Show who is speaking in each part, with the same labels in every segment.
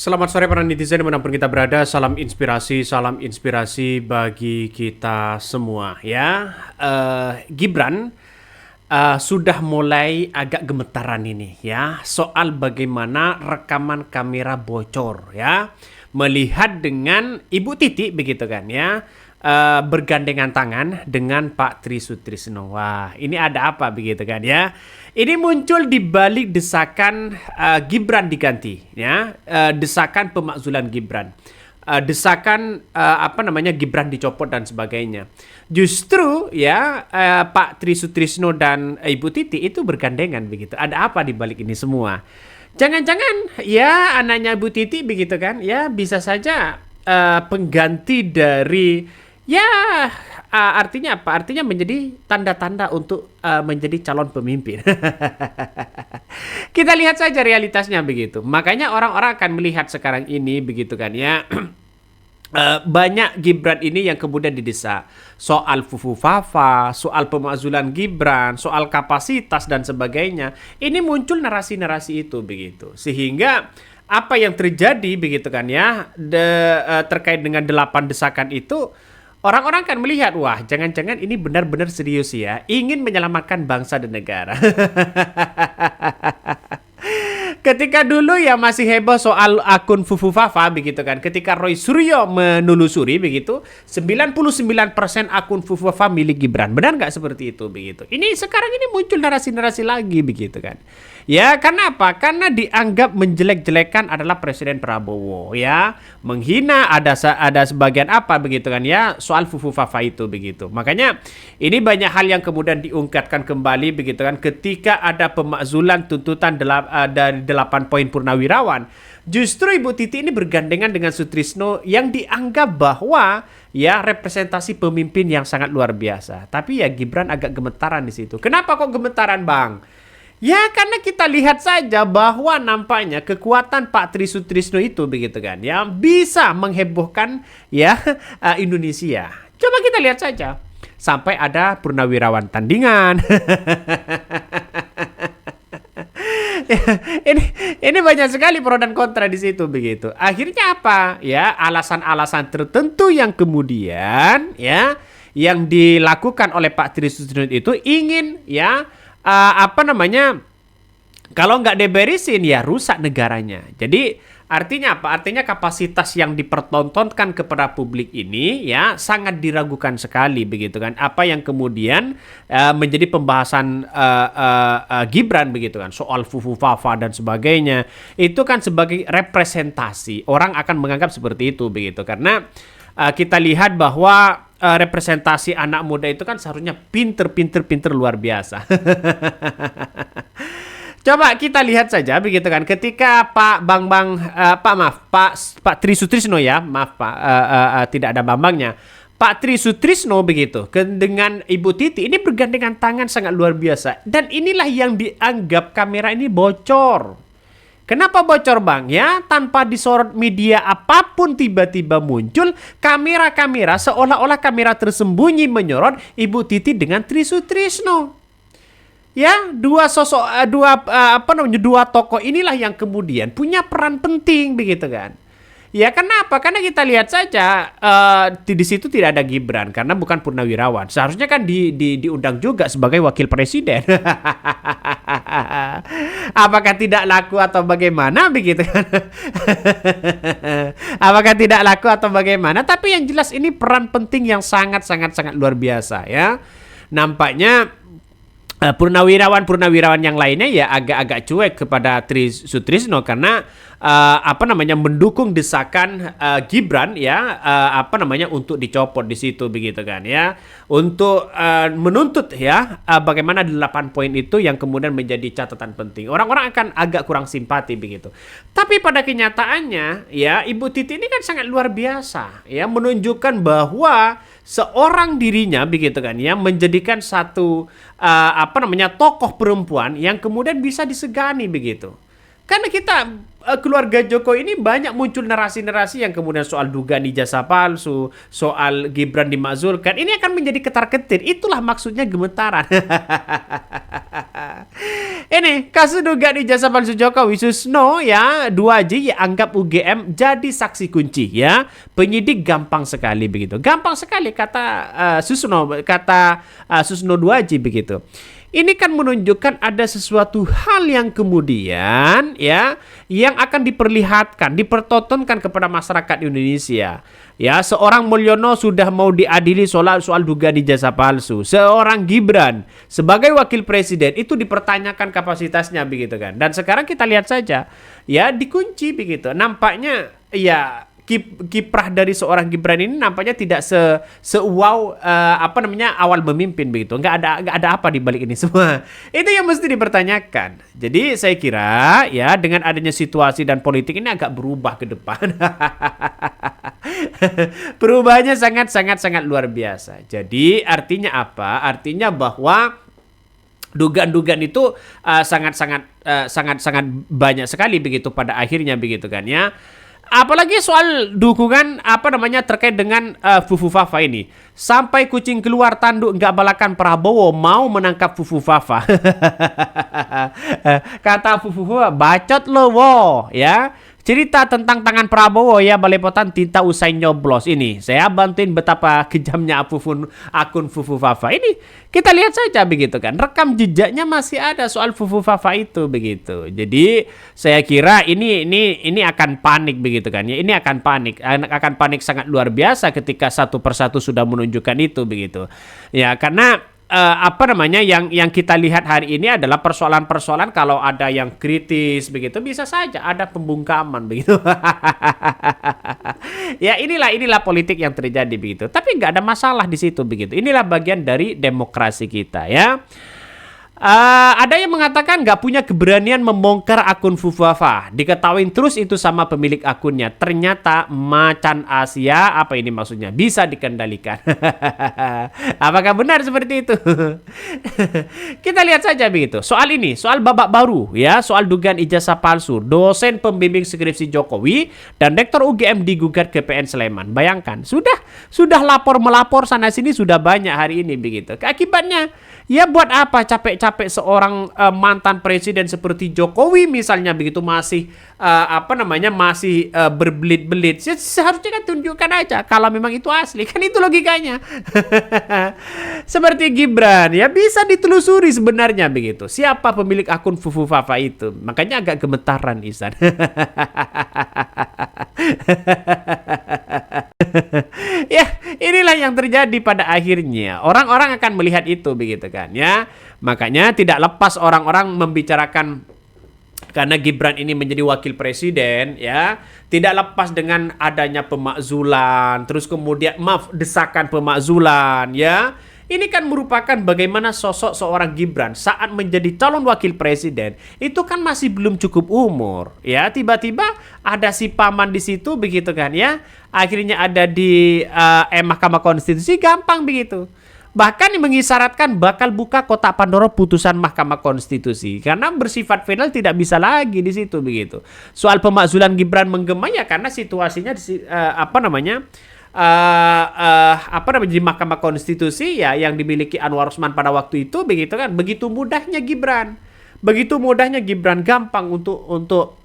Speaker 1: Selamat sore para netizen dimanapun kita berada. Salam inspirasi bagi kita semua ya. Gibran sudah mulai agak gemetaran ini ya soal bagaimana rekaman kamera bocor ya, melihat dengan Ibu Titi begitu kan ya. Bergandengan tangan dengan Pak Tri Sutrisno. Wah, ini ada apa begitu kan ya? Ini muncul di balik desakan Gibran diganti, ya, desakan pemakzulan Gibran, desakan Gibran dicopot dan sebagainya. Justru ya Pak Tri Sutrisno dan Ibu Titi itu bergandengan begitu. Ada apa di balik ini semua? Jangan-jangan ya anaknya Ibu Titi begitu kan? Ya bisa saja pengganti dari ya, artinya apa? Artinya menjadi tanda-tanda untuk menjadi calon pemimpin. Kita lihat saja realitasnya begitu. Makanya orang-orang akan melihat sekarang ini begitu kan ya. Banyak Gibran ini yang kemudian didesak soal Fufu Fafa, soal pemakzulan Gibran, soal kapasitas dan sebagainya. Ini muncul narasi-narasi itu begitu. Sehingga apa yang terjadi begitu kan ya, terkait dengan 8 desakan itu, orang-orang kan melihat, wah jangan-jangan ini benar-benar serius ya, ingin menyelamatkan bangsa dan negara. Ketika dulu ya masih heboh soal akun Fufu Fafa begitu kan. Ketika Roy Suryo menelusuri begitu, 99% akun Fufu Fafa milik Gibran. Benar nggak seperti itu begitu? Ini sekarang ini muncul narasi-narasi lagi begitu kan. Ya karena apa? Karena dianggap menjelek-jelekan adalah Presiden Prabowo ya. Menghina ada sebagian apa begitu kan ya soal Fufu Fafa itu begitu. Makanya ini banyak hal yang kemudian diungkapkan kembali begitu kan ketika ada pemakzulan tuntutan dari 8 poin Purnawirawan. Justru Ibu Titi ini bergandengan dengan Sutrisno yang dianggap bahwa ya representasi pemimpin yang sangat luar biasa. Tapi ya Gibran agak gemetaran di situ. Kenapa kok gemetaran, Bang? Ya karena kita lihat saja bahwa nampaknya kekuatan Pak Tri Sutrisno itu begitu kan ya bisa menghebohkan ya Indonesia. Coba kita lihat saja. Sampai ada Purnawirawan tandingan. ini banyak sekali pro dan kontra di situ begitu. Akhirnya apa? Ya, alasan-alasan tertentu yang kemudian ya yang dilakukan oleh Pak Tri Sutrisno itu ingin ya kalau nggak diberesin ya rusak negaranya. Jadi artinya apa? Artinya kapasitas yang dipertontonkan kepada publik ini ya sangat diragukan sekali begitu kan. Apa yang kemudian menjadi pembahasan Gibran begitu kan soal Fufu Fafa dan sebagainya itu kan sebagai representasi. Orang akan menganggap seperti itu begitu karena kita lihat bahwa representasi anak muda itu kan seharusnya pinter luar biasa. Coba kita lihat saja begitu kan ketika Pak Tri Sutrisno ya, maaf Pak, tidak ada Bambangnya. Pak Tri Sutrisno begitu dengan Ibu Titi ini bergandengan tangan sangat luar biasa dan inilah yang dianggap kamera ini bocor. Kenapa bocor, Bang? Ya, tanpa disorot media apapun tiba-tiba muncul kamera-kamera seolah-olah kamera tersembunyi menyorot Ibu Titi dengan Tri Sutrisno. Ya, dua tokoh inilah yang kemudian punya peran penting begitu kan. Ya, kenapa? Karena kita lihat saja di situ tidak ada Gibran karena bukan Purnawirawan. Seharusnya kan diundang juga sebagai wakil presiden. Apakah tidak laku atau bagaimana begitu kan? Apakah tidak laku atau bagaimana? Tapi yang jelas ini peran penting yang sangat luar biasa ya. Nampaknya Purnawirawan yang lainnya ya agak-agak cuek kepada Tri Sutrisno karena mendukung desakan Gibran ya untuk dicopot di situ begitu kan ya untuk menuntut ya bagaimana 8 poin itu yang kemudian menjadi catatan penting. Orang-orang akan agak kurang simpati begitu. Tapi pada kenyataannya ya Ibu Titi ini kan sangat luar biasa ya menunjukkan bahwa seorang dirinya begitu kan ya menjadikan satu tokoh perempuan yang kemudian bisa disegani begitu. Karena kita keluarga Jokowi ini banyak muncul narasi-narasi yang kemudian soal dugaan ijazah palsu, soal Gibran dimakzulkan. Ini akan menjadi ketar-ketir. Itulah maksudnya gemetaran. Ini kasus dugaan ijazah palsu Jokowi, Susno ya 2J anggap UGM jadi saksi kunci ya. Penyidik gampang sekali begitu. Gampang sekali kata Susno 2J begitu. Ini kan menunjukkan ada sesuatu hal yang kemudian ya yang akan diperlihatkan, dipertontonkan kepada masyarakat Indonesia. Ya, seorang Mulyono sudah mau diadili soal dugaan ijazah palsu. Seorang Gibran sebagai wakil presiden itu dipertanyakan kapasitasnya begitu kan. Dan sekarang kita lihat saja ya dikunci begitu. Nampaknya ya kiprah dari seorang Gibran ini nampaknya tidak wow awal memimpin begitu. Nggak ada apa di balik ini semua. Itu yang mesti dipertanyakan. Jadi saya kira ya dengan adanya situasi dan politik ini agak berubah ke depan. Perubahannya sangat luar biasa. Jadi artinya apa? Artinya bahwa dugaan-dugaan itu sangat banyak sekali begitu pada akhirnya begitu kan ya. Apalagi soal dukungan terkait dengan Fufu Fafa ini. Sampai kucing keluar tanduk nggak balakan Prabowo mau menangkap Fufu Fafa. Kata Fufu Fafa, bacot lo wo ya. Cerita tentang tangan Prabowo ya balepotan tinta usai nyoblos ini. Saya bantuin betapa kejamnya akun Fufu Fafa ini. Kita lihat saja begitu kan. Rekam jejaknya masih ada soal Fufu Fafa itu begitu. Jadi saya kira ini akan panik begitu kan ya. Ini akan panik sangat luar biasa ketika satu persatu sudah menunjukkan itu begitu. Ya karena yang kita lihat hari ini adalah persoalan-persoalan kalau ada yang kritis begitu bisa saja ada pembungkaman begitu. Ya inilah politik yang terjadi begitu. Tapi nggak ada masalah di situ begitu. Inilah bagian dari demokrasi kita ya. Ada yang mengatakan nggak punya keberanian membongkar akun Fufu Fafa. Diketahui terus itu sama pemilik akunnya. Ternyata macan Asia, apa ini maksudnya? Bisa dikendalikan. Apakah benar seperti itu? Kita lihat saja begitu. Soal ini, soal babak baru ya, soal dugaan ijazah palsu. Dosen pembimbing skripsi Jokowi dan rektor UGM digugat ke PN Sleman. Bayangkan, sudah melapor sana sini sudah banyak hari ini begitu. Akibatnya ya buat apa capek seorang mantan presiden seperti Jokowi misalnya begitu masih berbelit-belit. Seharusnya kan tunjukkan aja kalau memang itu asli. Kan itu logikanya. Seperti Gibran ya bisa ditelusuri sebenarnya begitu. Siapa pemilik akun Fufu Fafa itu? Makanya agak gemetaran Ihsan. Ya, inilah yang terjadi pada akhirnya. Orang-orang akan melihat itu begitu kan ya. Makanya tidak lepas orang-orang membicarakan karena Gibran ini menjadi wakil presiden ya, tidak lepas dengan adanya pemakzulan, terus kemudian desakan pemakzulan ya. Ini kan merupakan bagaimana sosok seorang Gibran saat menjadi calon wakil presiden itu kan masih belum cukup umur ya, tiba-tiba ada si paman di situ begitu kan ya, akhirnya ada di Mahkamah Konstitusi gampang begitu. Bahkan mengisyaratkan bakal buka kotak Pandora putusan Mahkamah Konstitusi karena bersifat final tidak bisa lagi di situ begitu. Soal pemakzulan Gibran menggema ya karena situasinya di Mahkamah Konstitusi ya yang dimiliki Anwar Usman pada waktu itu begitu kan, begitu mudahnya Gibran gampang untuk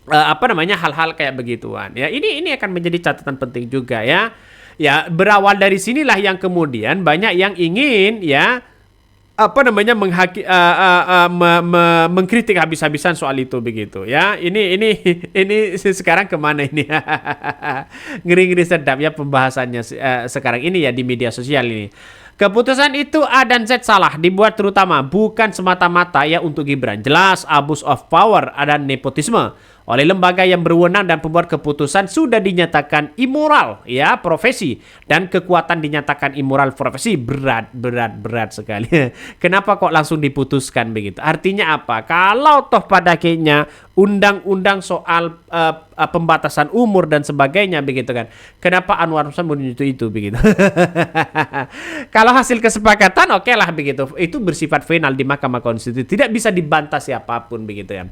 Speaker 1: hal-hal kayak begituan ya. Ini akan menjadi catatan penting juga ya. Ya, berawal dari sinilah yang kemudian banyak yang ingin ya mengkritik habis-habisan soal itu begitu ya. Ini sekarang kemana ini? Ngeri-ngeri sedap ya pembahasannya sekarang ini ya di media sosial ini. Keputusan itu A dan Z salah dibuat terutama bukan semata-mata ya untuk Gibran. Jelas abuse of power ada nepotisme oleh lembaga yang berwenang dan pembuat keputusan sudah dinyatakan immoral ya profesi dan kekuatan dinyatakan immoral profesi berat sekali. Kenapa kok langsung diputuskan begitu? Artinya apa? Kalau toh pada akhirnya undang-undang soal pembatasan umur dan sebagainya begitu kan. Kenapa Anwar Usman menyetujui itu begitu? Kalau hasil kesepakatan oke lah begitu. Itu bersifat final di Mahkamah Konstitusi. Tidak bisa dibantah siapapun begitu ya.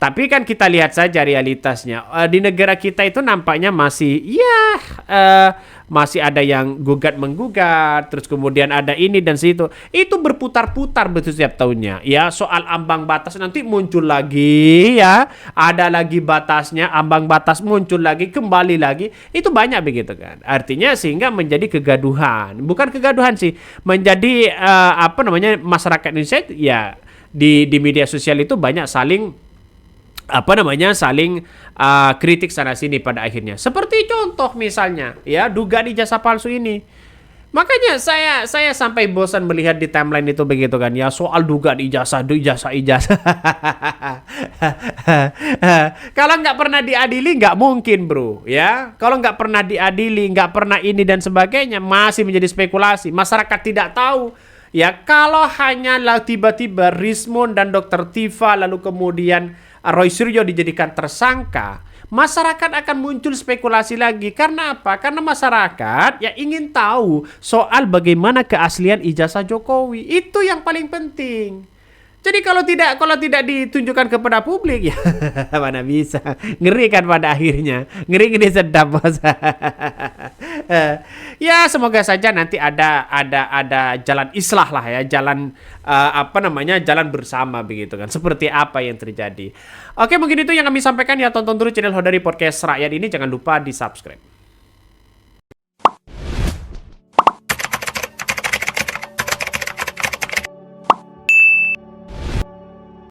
Speaker 1: Tapi kan kita lihat saja realitasnya di negara kita itu nampaknya masih masih ada yang gugat menggugat, terus kemudian ada ini dan situ. Itu berputar-putar betul setiap tahunnya. Ya, soal ambang batas nanti muncul lagi ya, ada lagi batasnya, ambang batas muncul lagi, kembali lagi. Itu banyak begitu kan. Artinya sehingga menjadi kegaduhan. Bukan kegaduhan sih, menjadi masyarakat Indonesia ya di media sosial itu banyak saling saling kritik sana sini pada akhirnya. Seperti contoh misalnya ya dugaan ijazah palsu ini. Makanya saya sampai bosan melihat di timeline itu begitu kan ya, soal dugaan ijazah. Kalau nggak pernah diadili nggak mungkin bro ya. Kalau nggak pernah diadili, nggak pernah ini dan sebagainya, masih menjadi spekulasi. Masyarakat tidak tahu. Ya, kalau hanyalah tiba-tiba Rismond dan Dr. Tifa lalu kemudian Roy Suryo dijadikan tersangka, masyarakat akan muncul spekulasi lagi. Karena apa? Karena masyarakat ya ingin tahu soal bagaimana keaslian ijazah Jokowi. Itu yang paling penting. Jadi kalau tidak ditunjukkan kepada publik ya mana bisa, ngeri kan pada akhirnya, ngeri sedap bos. Ya semoga saja nanti ada jalan islah lah ya, jalan jalan bersama begitu kan, seperti apa yang terjadi. Oke, mungkin itu yang kami sampaikan ya. Tonton terus channel Hodari Podcast Rakyat ini, jangan lupa di subscribe.